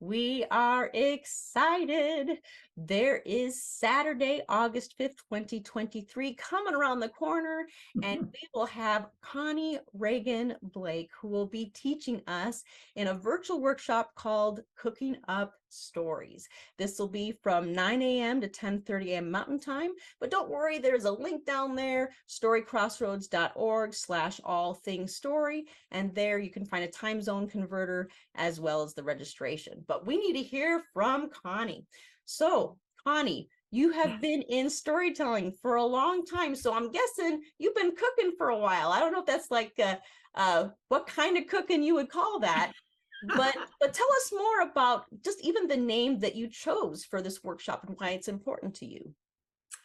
We are excited. There is Saturday, August 5th, 2023 coming around the corner, and we will have Connie Regan-Blake, who will be teaching us in a virtual workshop called Cooking Up Stories. This will be from 9 a.m. to 10:30 a.m. Mountain Time, but don't worry, there's a link down there, storycrossroads.org/all-things-story, and there you can find a time zone converter as well as the registration. But we need to hear from Connie. So, Connie, you have been in storytelling for a long time, so I'm guessing you've been cooking for a while. I don't know if that's like what kind of cooking you would call that, but tell us more about just even the name that you chose for this workshop and why it's important to you.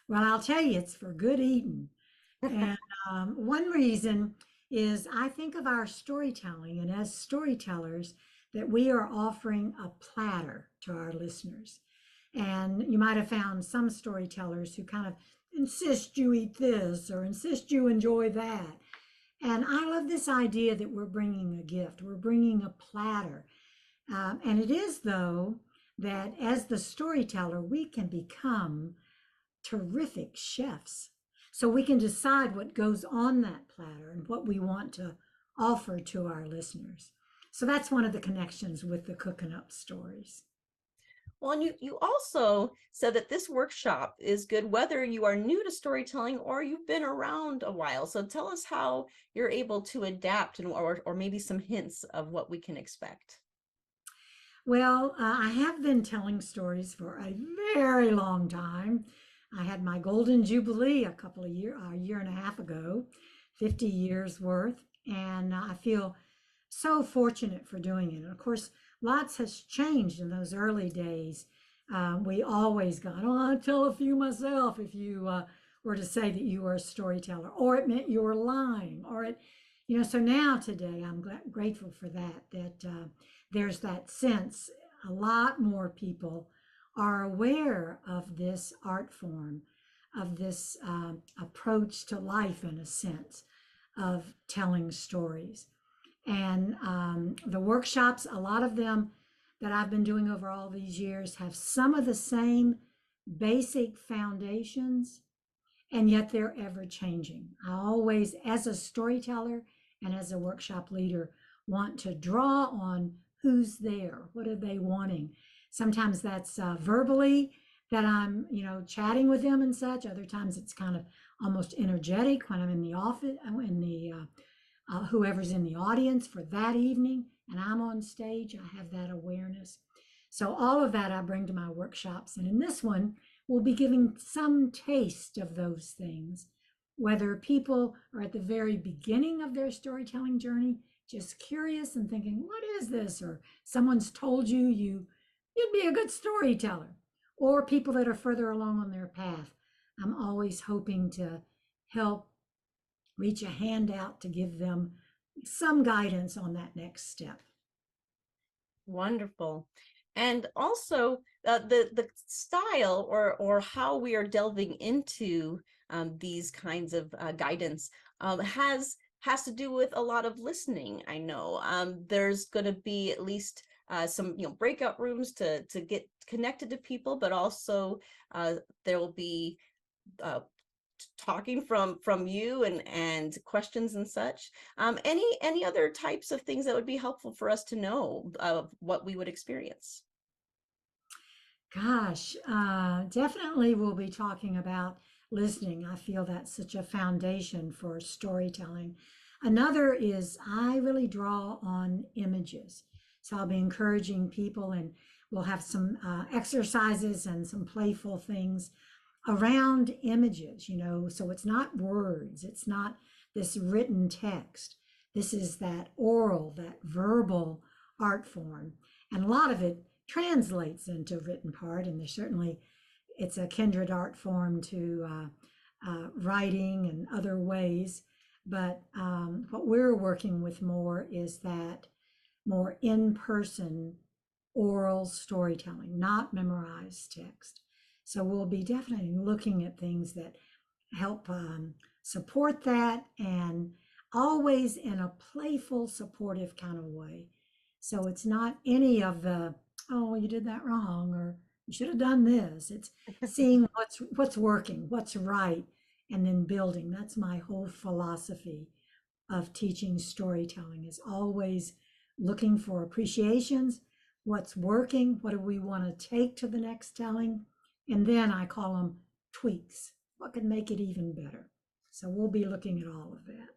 Well, I'll tell you, it's for good eating. And one reason is I think of our storytelling, and as storytellers, that we are offering a platter to our listeners. And you might have found some storytellers who kind of insist you eat this or insist you enjoy that. And I love this idea that we're bringing a gift, we're bringing a platter. And it is, though, that as the storyteller, we can become terrific chefs. So we can decide what goes on that platter and what we want to offer to our listeners. So that's one of the connections with the cooking up stories. Well, and you also said that this workshop is good whether you are new to storytelling or you've been around a while. So tell us how you're able to adapt and or maybe some hints of what we can expect. Well, I have been telling stories for a very long time. I had my golden jubilee a year and a half ago, 50 years worth, and I feel so fortunate for doing it. And of course, lots has changed in those early days. We always got, oh, I'll tell a few myself if you were to say that you were a storyteller, or it meant you were lying, or it, so now today I'm grateful for that there's that sense a lot more people are aware of this art form, of this approach to life in a sense of telling stories. And the workshops, a lot of them that I've been doing over all these years, have some of the same basic foundations, and yet they're ever changing. I always, as a storyteller and as a workshop leader, want to draw on who's there, what are they wanting. Sometimes that's verbally that I'm, chatting with them and such. Other times it's kind of almost energetic when I'm in the office, in the whoever's in the audience for that evening, and I'm on stage. I have that awareness. So all of that I bring to my workshops, and in this one, we'll be giving some taste of those things. Whether people are at the very beginning of their storytelling journey, just curious and thinking, what is this? Or someone's told you'd be a good storyteller, or people that are further along on their path. I'm always hoping to help reach a hand out to give them some guidance on that next step. Wonderful. And also the style or how we are delving into these kinds of guidance has to do with a lot of listening. I know there's going to be at least some breakout rooms to get connected to people, but also there will be talking from you and questions and such. Any other types of things that would be helpful for us to know of what we would experience? Gosh, definitely we'll be talking about listening. I feel that's such a foundation for storytelling. Another is I really draw on images. So I'll be encouraging people, and we'll have some exercises and some playful things around images, so it's not words, it's not this written text. This is that oral, that verbal art form. And a lot of it translates into written part, and there's certainly, it's a kindred art form to writing and other ways. But what we're working with more is that more in-person oral storytelling, not memorized text. So we'll be definitely looking at things that help support that, and always in a playful, supportive kind of way. So it's not any of the oh, you did that wrong, or you should have done this. It's seeing what's working, what's right, and then building. That's my whole philosophy of teaching storytelling, is always looking for appreciations, what's working, what do we want to take to the next telling, and then I call them tweaks. What can make it even better? So we'll be looking at all of that.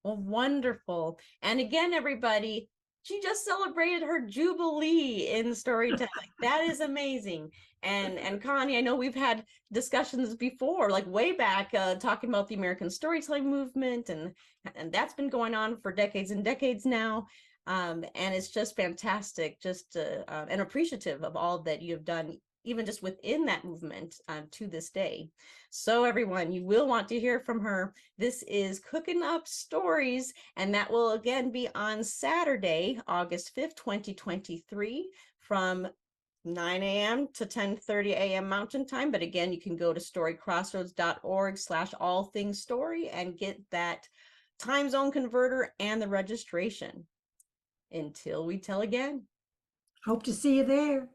Well, wonderful. And again, everybody, she just celebrated her jubilee in storytelling. That is amazing. And Connie, I know we've had discussions before, like way back, talking about the American storytelling movement, and that's been going on for decades and decades now. And it's just fantastic, just and appreciative of all that you have done, even just within that movement to this day. So everyone, you will want to hear from her. This is Cooking Up Stories, and that will again be on Saturday, August 5th, 2023, from 9 a.m. to 10:30 a.m. Mountain Time. But again, you can go to storycrossroads.org/all things story and get that time zone converter and the registration. Until we tell again. Hope to see you there.